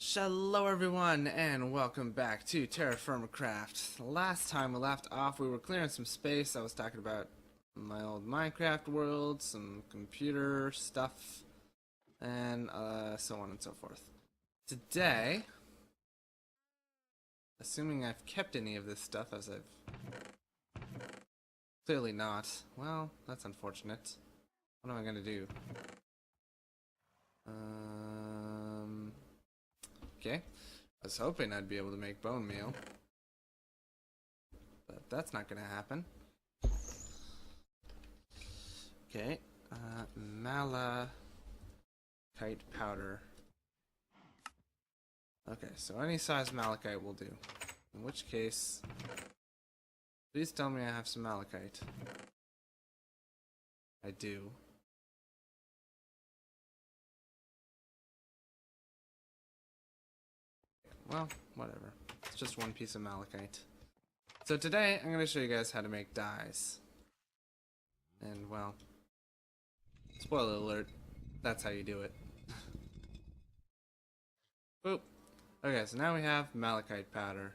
Hello everyone, and welcome back to TerraFirmaCraft. Last time we left off, we were clearing some space. I was talking about my old Minecraft world, some computer stuff, and so on and so forth. Today, assuming I've kept any of this stuff, as I've clearly not. Well, that's unfortunate. What am I gonna do? Okay. I was hoping I'd be able to make bone meal, but that's not gonna happen. Okay, malachite powder. Okay, so any size malachite will do. In which case, please tell me I have some malachite. I do. Well, whatever. It's just one piece of malachite. So today, I'm going to show you guys how to make dyes. And, well, spoiler alert, that's how you do it. Boop. Okay, so now we have malachite powder.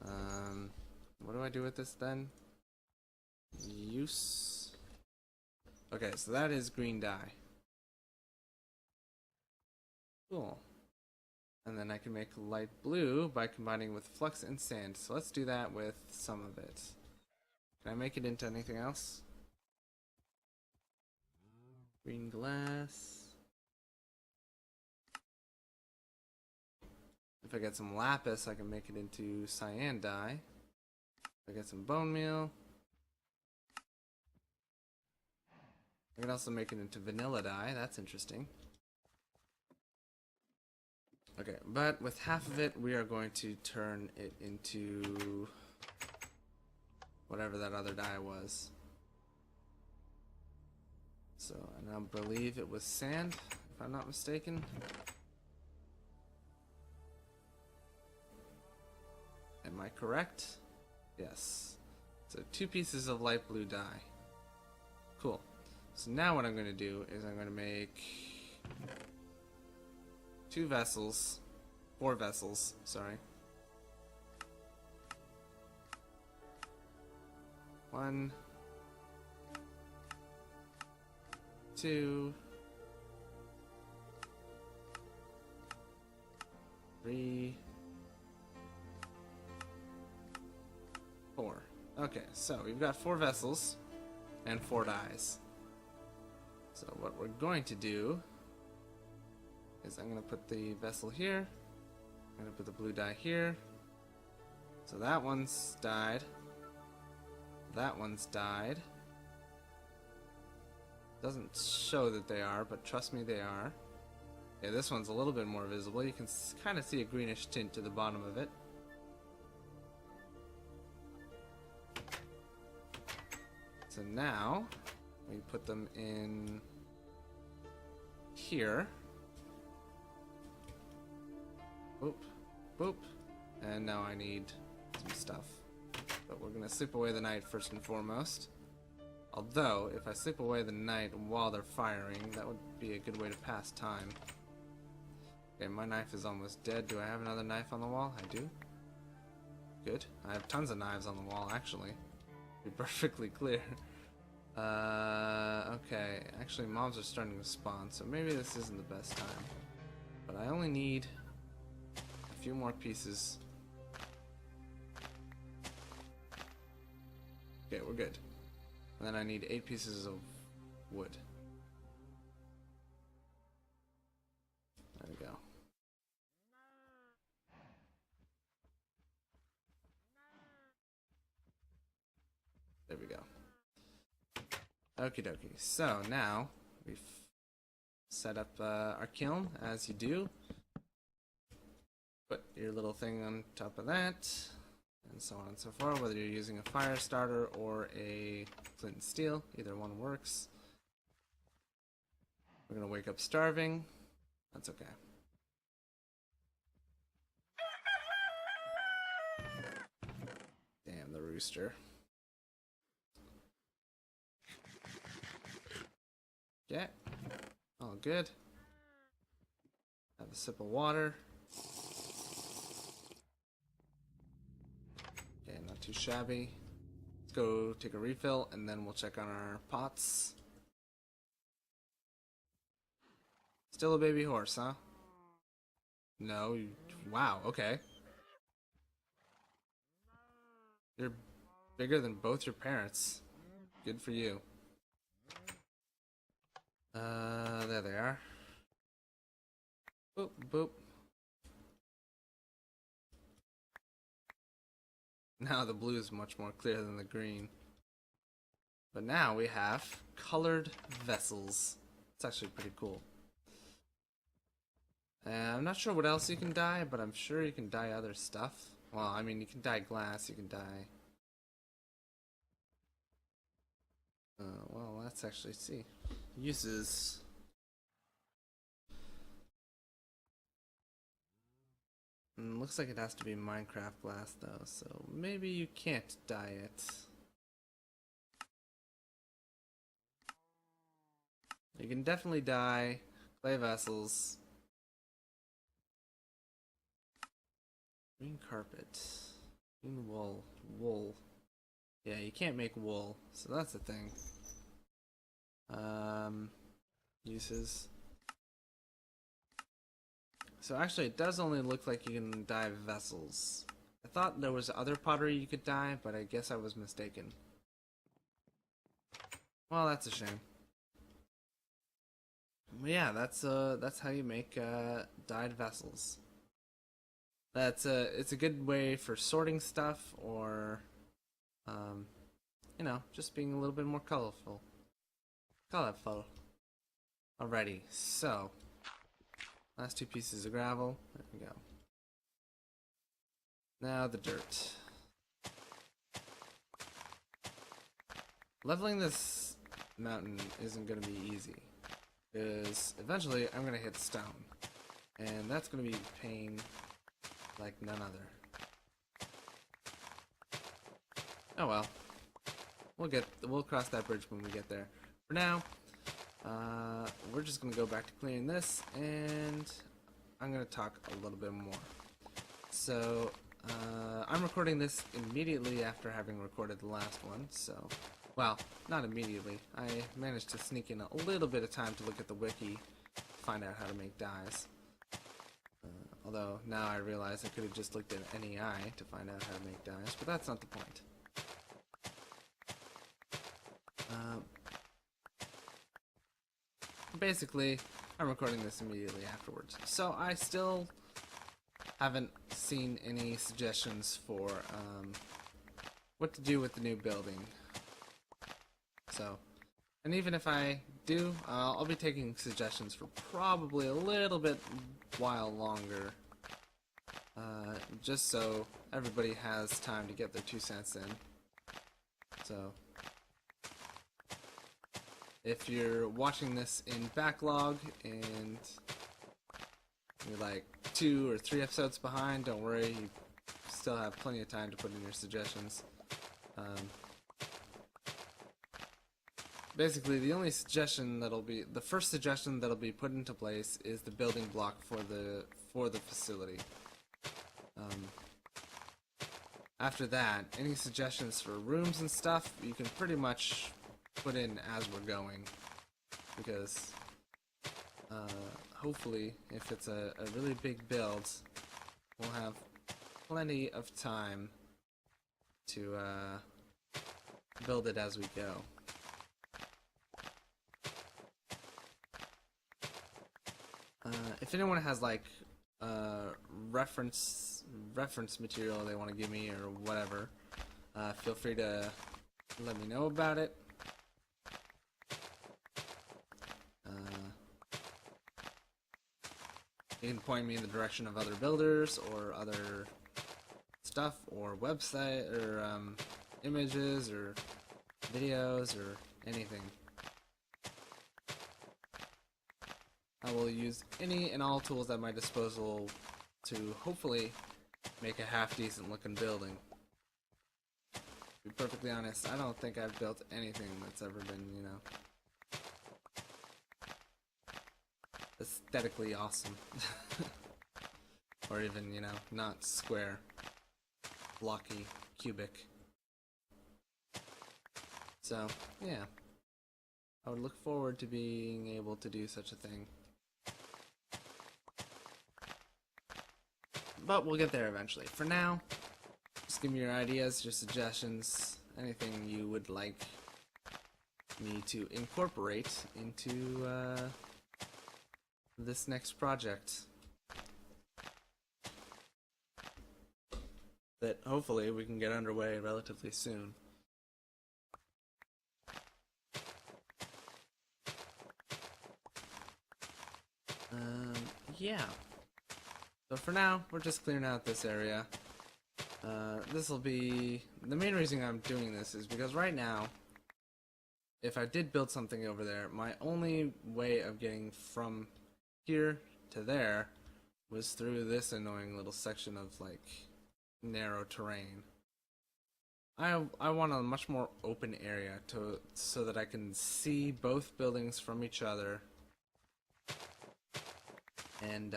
What do I do with this then? Use. Okay, so that is green dye. Cool. And then I can make light blue by combining with flux and sand. So let's do that with some of it. Can I make it into anything else? Green glass. If I get some lapis, I can make it into cyan dye. If I get some bone meal, I can also make it into vanilla dye. That's interesting. Okay, but with half of it, we are going to turn it into whatever that other dye was. So, and I believe it was sand, if I'm not mistaken. Am I correct? Yes. So 2 pieces of light blue dye. Cool. So now what I'm going to do is I'm going to make 4 vessels, sorry. 1, 2, 3, 4. Okay, so we've got 4 vessels and 4 dyes. So what we're going to do is I'm going to put the vessel here. I'm going to put the blue dye here. So that one's dyed. That one's dyed. Doesn't show that they are, but trust me, they are. Yeah, this one's a little bit more visible. You can kind of see a greenish tint to the bottom of it. So now we put them in here. Boop, boop. And now I need some stuff. But we're gonna sleep away the night first and foremost. Although, if I sleep away the night while they're firing, that would be a good way to pass time. Okay, my knife is almost dead. Do I have another knife on the wall? I do. Good. I have tons of knives on the wall, actually. To be perfectly clear. Okay. Actually, mobs are starting to spawn, so maybe this isn't the best time. But I only need a few more pieces. Okay, we're good. And then I need 8 pieces of wood. There we go. There we go. Okie dokie. So now we've set up our kiln as you do. Put your little thing on top of that, and so on and so forth. Whether you're using a fire starter or a flint and steel, either one works. We're gonna wake up starving. That's okay. Damn the rooster. Yeah. All good. Have a sip of water. Okay, not too shabby. Let's go take a refill and then we'll check on our pots. Still a baby horse, huh? No, wow, okay. You're bigger than both your parents. Good for you. There they are. Boop, boop. Now the blue is much more clear than the green. But now we have colored vessels. It's actually pretty cool. I'm not sure what else you can dye, but I'm sure you can dye other stuff. Well, I mean, you can dye glass, you can dye... well, let's actually see. Uses... looks like it has to be Minecraft glass, though, so maybe you can't dye it. You can definitely dye clay vessels. Green carpet. Green wool. Wool. Yeah, you can't make wool, so that's the thing. Uses. So actually it does only look like you can dye vessels. I thought there was other pottery you could dye, but I guess I was mistaken. Well, that's a shame. But yeah, that's how you make dyed vessels. It's a good way for sorting stuff or you know, just being a little bit more colorful. Alrighty, so last two pieces of gravel. There we go. Now the dirt. Leveling this mountain isn't going to be easy, because eventually I'm going to hit stone, and that's going to be pain like none other. Oh well, we'll cross that bridge when we get there. For now, we're just going to go back to cleaning this, and I'm going to talk a little bit more. So I'm recording this immediately after having recorded the last one, so... Well, not immediately. I managed to sneak in a little bit of time to look at the wiki, find out how to make dyes. Although, now I realize I could have just looked at NEI to find out how to make dyes, but that's not the point. Basically, I'm recording this immediately afterwards. So I still haven't seen any suggestions for what to do with the new building. So, and even if I do, I'll be taking suggestions for probably a little bit while longer, just so everybody has time to get their 2 cents in. So, if you're watching this in backlog and you're like 2 or 3 episodes behind, don't worry, you still have plenty of time to put in your suggestions. Basically, the only suggestion the first suggestion that'll be put into place is the building block for the facility. After that, any suggestions for rooms and stuff, you can pretty much put in as we're going, because hopefully, if it's a really big build, we'll have plenty of time to build it as we go. If anyone has like reference material they want to give me or whatever, feel free to let me know about it. You can point me in the direction of other builders or other stuff or website or images or videos or anything. I will use any and all tools at my disposal to hopefully make a half-decent looking building. To be perfectly honest, I don't think I've built anything that's ever been, you know, aesthetically awesome. Or even, you know, not square, blocky, cubic. So, yeah. I would look forward to being able to do such a thing. But we'll get there eventually. For now, just give me your ideas, your suggestions, anything you would like me to incorporate into this next project. That hopefully we can get underway relatively soon. Yeah. So for now, we're just clearing out this area. This will be... The main reason I'm doing this is because right now, if I did build something over there, my only way of getting from here to there was through this annoying little section of, like, narrow terrain. I want a much more open area so that I can see both buildings from each other and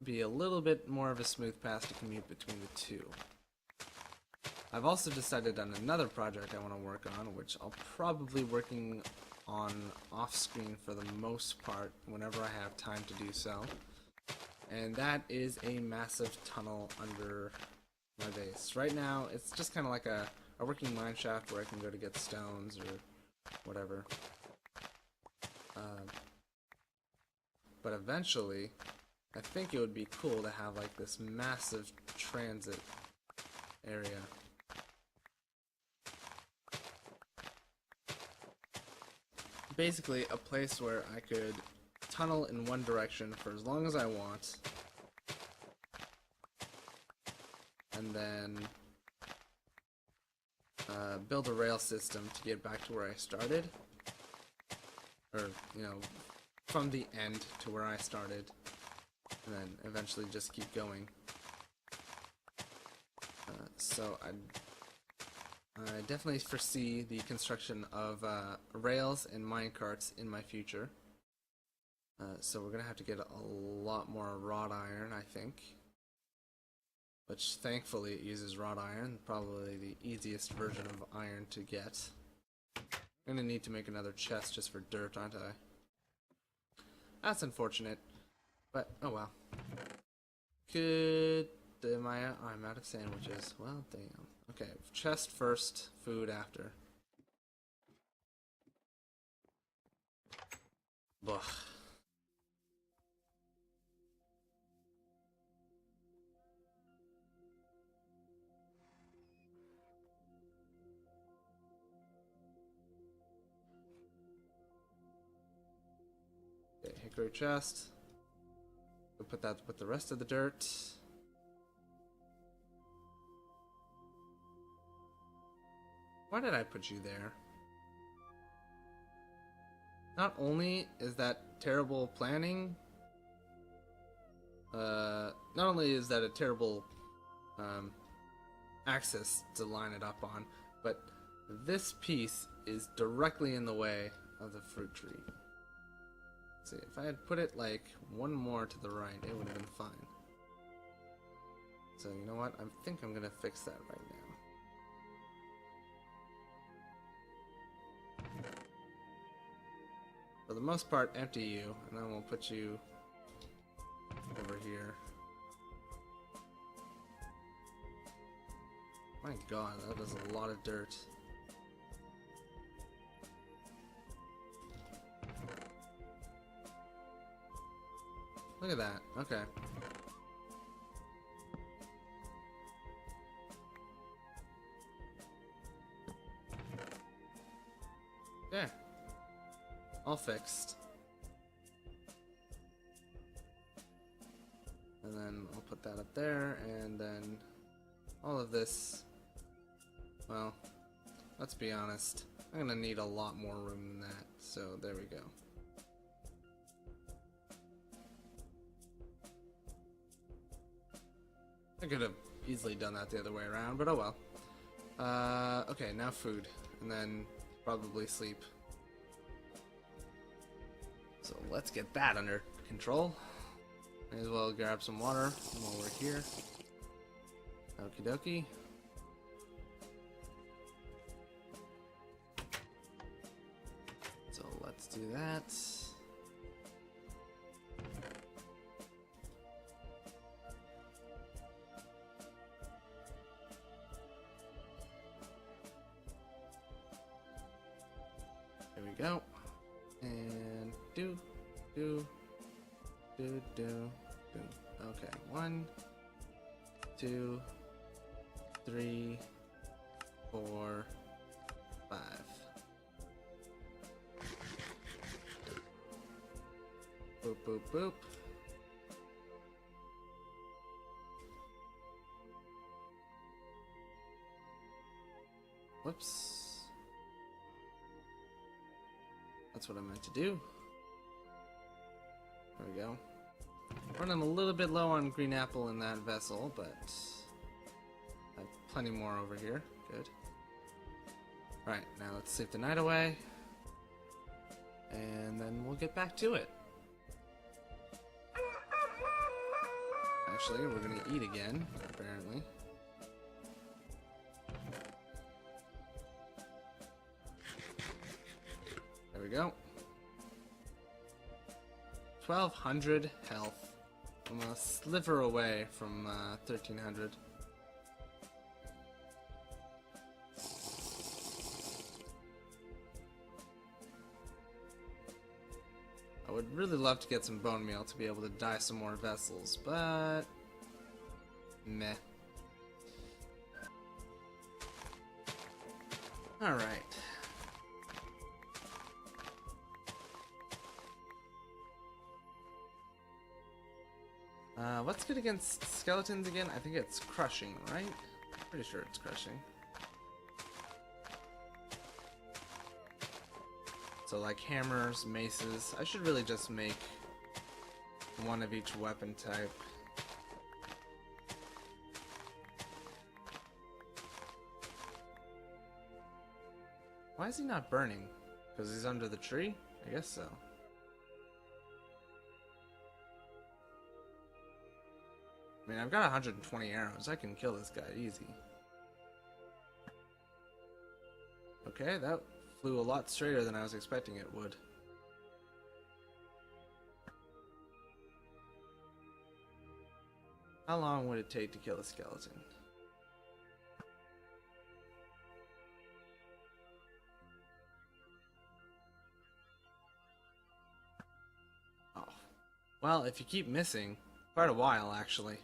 be a little bit more of a smooth path to commute between the two. I've also decided on another project I want to work on, which I'll probably be working on off-screen for the most part whenever I have time to do so. And that is a massive tunnel under my base. Right now, it's just kind of like a working mine shaft where I can go to get stones or whatever. But eventually, I think it would be cool to have like this massive transit area. Basically, a place where I could tunnel in one direction for as long as I want, and then build a rail system to get back to where I started, or, you know, from the end to where I started, and then eventually just keep going. So I definitely foresee the construction of rails and minecarts in my future. So we're gonna have to get a lot more wrought iron, I think. Which thankfully it uses wrought iron, probably the easiest version of iron to get. I'm gonna need to make another chest just for dirt, aren't I? That's unfortunate, but oh well. I'm out of sandwiches. Well, damn. Okay, chest first, food after. Ugh. Okay, hickory chest. We'll put that with the rest of the dirt. Why did I put you there? Not only is that terrible planning, not only is that a terrible axis to line it up on, but this piece is directly in the way of the fruit tree. Let's see, if I had put it like one more to the right, it would have been fine. So you know what? I think I'm gonna fix that right now. For the most part, empty you, and then we'll put you over here. My god, that is a lot of dirt. Look at that, okay. There. All fixed. And then I'll put that up there, and then all of this, well, let's be honest, I'm gonna need a lot more room than that, so there we go. I could have easily done that the other way around, but oh well. Okay, now food, and then probably sleep. So let's get that under control. May as well grab some water while we're here. Okie dokie. So let's do that. There we go. And do. Okay, 1, 2, 3, 4, 5. Boop, boop, boop. Whoops. That's what I meant to do. There we go. Running a little bit low on green apple in that vessel, but I have plenty more over here. Good. Alright, now let's sleep the night away. And then we'll get back to it. Actually, we're gonna eat again, apparently. There we go. 1200 health. I'm a sliver away from 1300. I would really love to get some bone meal to be able to dye some more vessels, but meh. Alright. What's good against skeletons again? I think it's crushing, right? Pretty sure it's crushing. So like hammers, maces. I should really just make one of each weapon type. Why is he not burning? Because he's under the tree? I guess so. I mean, I've got 120 arrows. I can kill this guy easy. Okay, that flew a lot straighter than I was expecting it would. How long would it take to kill a skeleton? Oh. Well, if you keep missing, quite a while actually.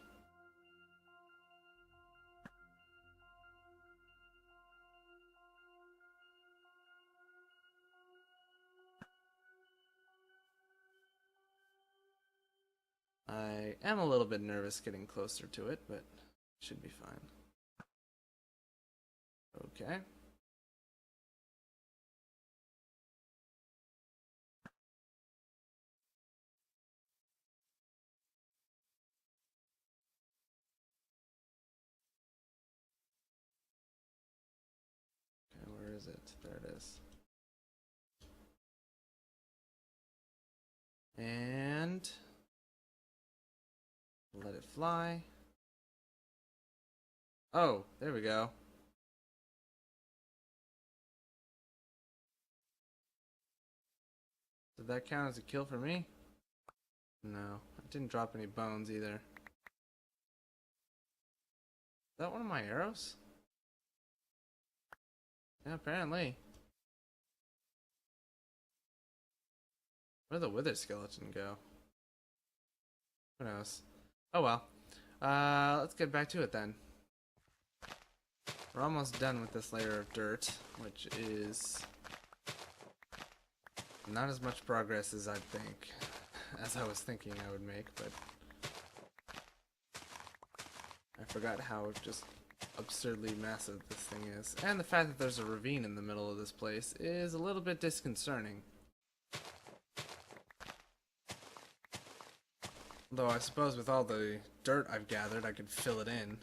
I am a little bit nervous getting closer to it, but it should be fine. Okay. Okay, where is it? There it is. And let it fly. Oh, there we go. Did that count as a kill for me? No, I didn't drop any bones either. Is that one of my arrows? Yeah, apparently. Where'd the wither skeleton go? Who knows? Oh well. Let's get back to it then. We're almost done with this layer of dirt, which is not as much progress as I was thinking I would make, but I forgot how just absurdly massive this thing is. And the fact that there's a ravine in the middle of this place is a little bit disconcerting. Though I suppose with all the dirt I've gathered, I could fill it in.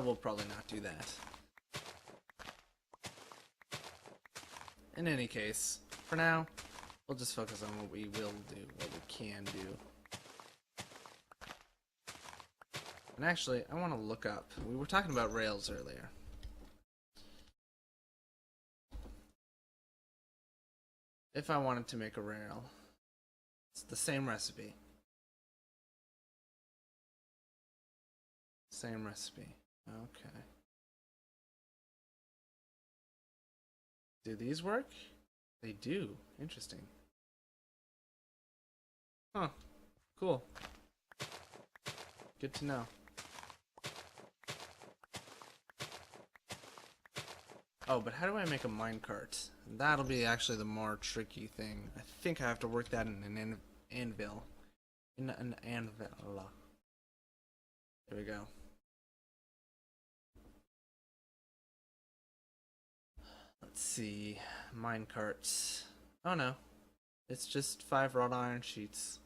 We'll probably not do that. in any case, for now, we'll just focus on what we will do, what we can do. And actually, I want to look up. We were talking about rails earlier. If I wanted to make a rail, it's the same recipe. Same recipe. Okay. Do these work? They do. Interesting. Huh. Cool. Good to know. Oh, but how do I make a minecart? That'll be actually the more tricky thing. I think I have to work that in an anvil. In an anvil. There we go. Let's see. Minecarts. Oh no. It's just 5 wrought iron sheets.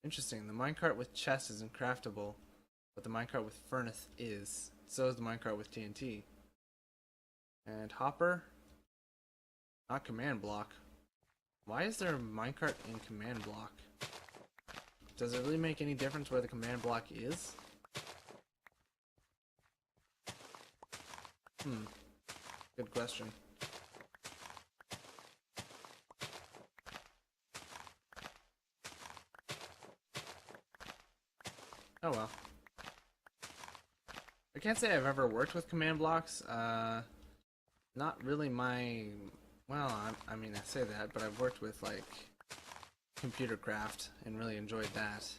Interesting. The minecart with chest isn't craftable, but the minecart with furnace is. So is the minecart with TNT. And hopper. Not command block. Why is there a minecart in command block? Does it really make any difference where the command block is? Good question. Oh well. I can't say I've ever worked with command blocks. Not really my... Well, I mean, I say that, but I've worked with, like, computer craft and really enjoyed that.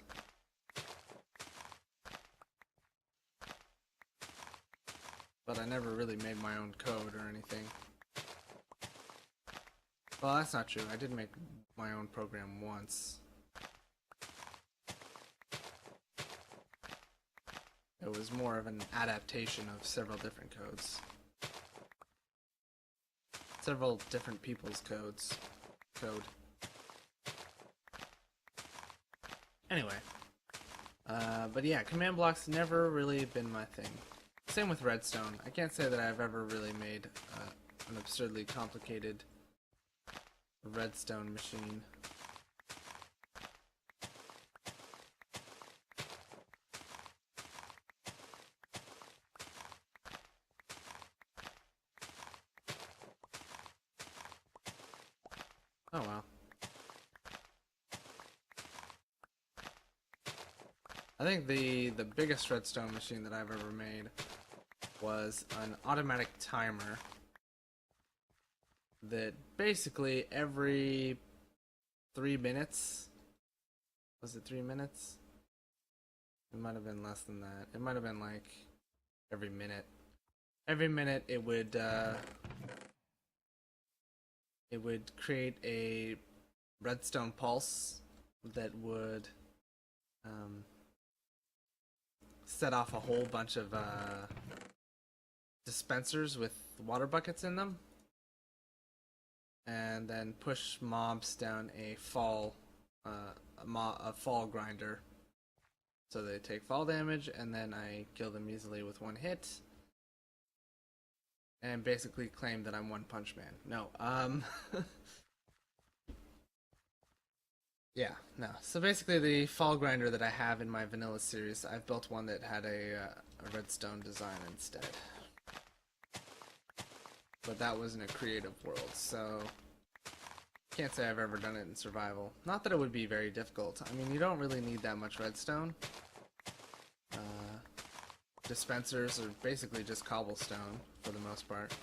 But I never really made my own code or anything. Well, that's not true. I did make my own program once. It was more of an adaptation of several different codes. Several different people's code. Anyway. But yeah, command blocks never really been my thing. Same with redstone. I can't say that I've ever really made an absurdly complicated redstone machine. Oh well. I think the biggest redstone machine that I've ever made was an automatic timer that basically every 3 minutes, was it 3 minutes? It might have been less than that. It might have been like every minute. Every minute it would create a redstone pulse that would set off a whole bunch of dispensers with water buckets in them, and then push mobs down a fall grinder, so they take fall damage, and then I kill them easily with one hit, and basically claim that I'm One Punch Man. No, yeah, no. So basically, the fall grinder that I have in my vanilla series, I've built one that had a redstone design instead. But that was in a creative world, so can't say I've ever done it in survival. Not that it would be very difficult. I mean, you don't really need that much redstone. Dispensers are basically just cobblestone for the most part.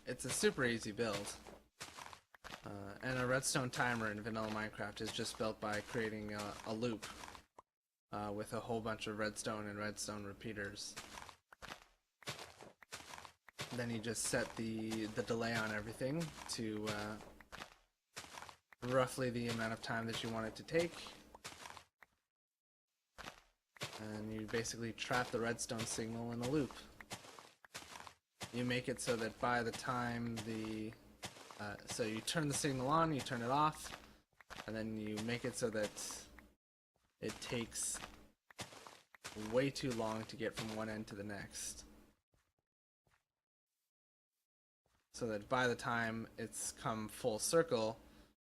It's a super easy build. And a redstone timer in vanilla Minecraft is just built by creating a loop with a whole bunch of redstone and redstone repeaters. Then you just set the delay on everything to roughly the amount of time that you want it to take. And you basically trap the redstone signal in a loop. You make it so that by the time so you turn the signal on, you turn it off, and then you make it so that it takes way too long to get from one end to the next. So that by the time it's come full circle,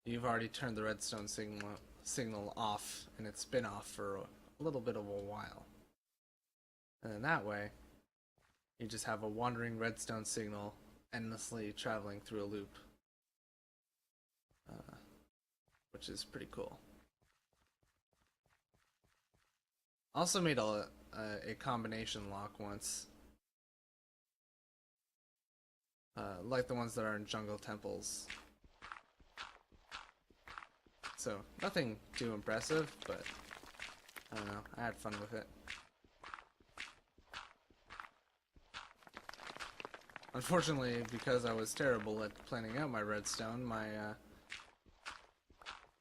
you've already turned the redstone signal off, and it's been off for a little bit of a while. And then that way, you just have a wandering redstone signal endlessly traveling through a loop. Which is pretty cool. Also made a combination lock once. Like the ones that are in jungle temples. So, nothing too impressive, but I don't know, I had fun with it. Unfortunately, because I was terrible at planning out my redstone,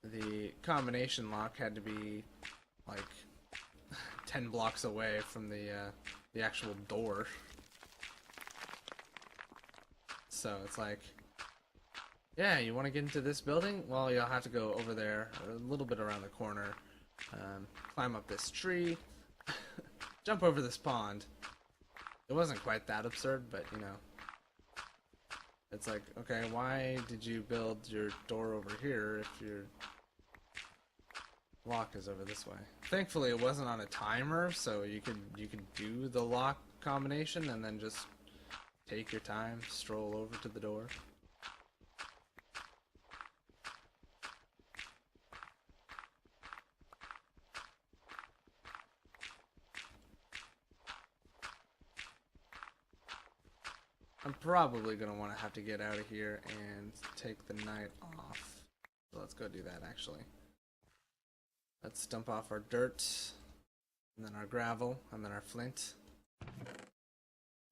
the combination lock had to be like 10 blocks away from the actual door. So it's like, yeah, you want to get into this building? Well, you'll have to go over there, a little bit around the corner, climb up this tree, jump over this pond. It wasn't quite that absurd, but you know. It's like, okay, why did you build your door over here if your lock is over this way? Thankfully, it wasn't on a timer, so you could do the lock combination and then just take your time, stroll over to the door. I'm probably going to want to have to get out of here and take the night off. So let's go do that, actually. Let's dump off our dirt, and then our gravel, and then our flint.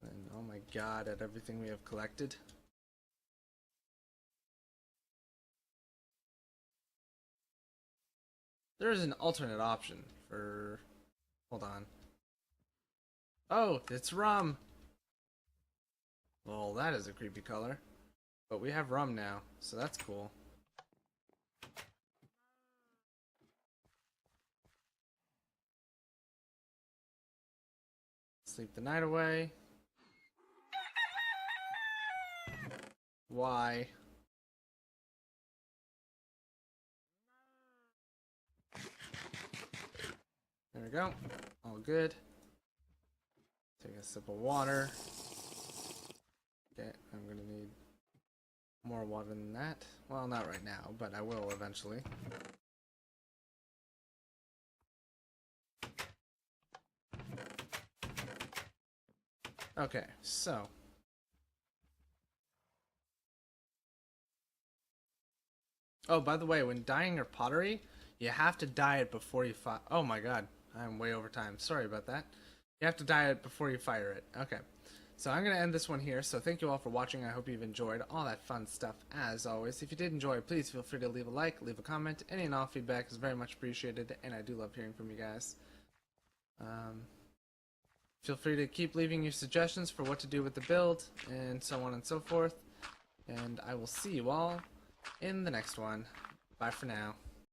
And oh my god, at everything we have collected. There is an alternate option for... Hold on. Oh, it's rum! Well, that is a creepy color. But we have rum now, so that's cool. Sleep the night away. Why? There we go. All good. Take a sip of water. Okay, I'm gonna need more water than that. Well, not right now, but I will eventually. Okay, so. Oh, by the way, when dyeing your pottery, you have to dye it before you fire. Oh my god, I'm way over time. Sorry about that. You have to dye it before you fire it. Okay. So I'm going to end this one here, so thank you all for watching. I hope you've enjoyed all that fun stuff as always. If you did enjoy, please feel free to leave a like, leave a comment. Any and all feedback is very much appreciated, and I do love hearing from you guys. Feel free to keep leaving your suggestions for what to do with the build, and so on and so forth. And I will see you all in the next one. Bye for now.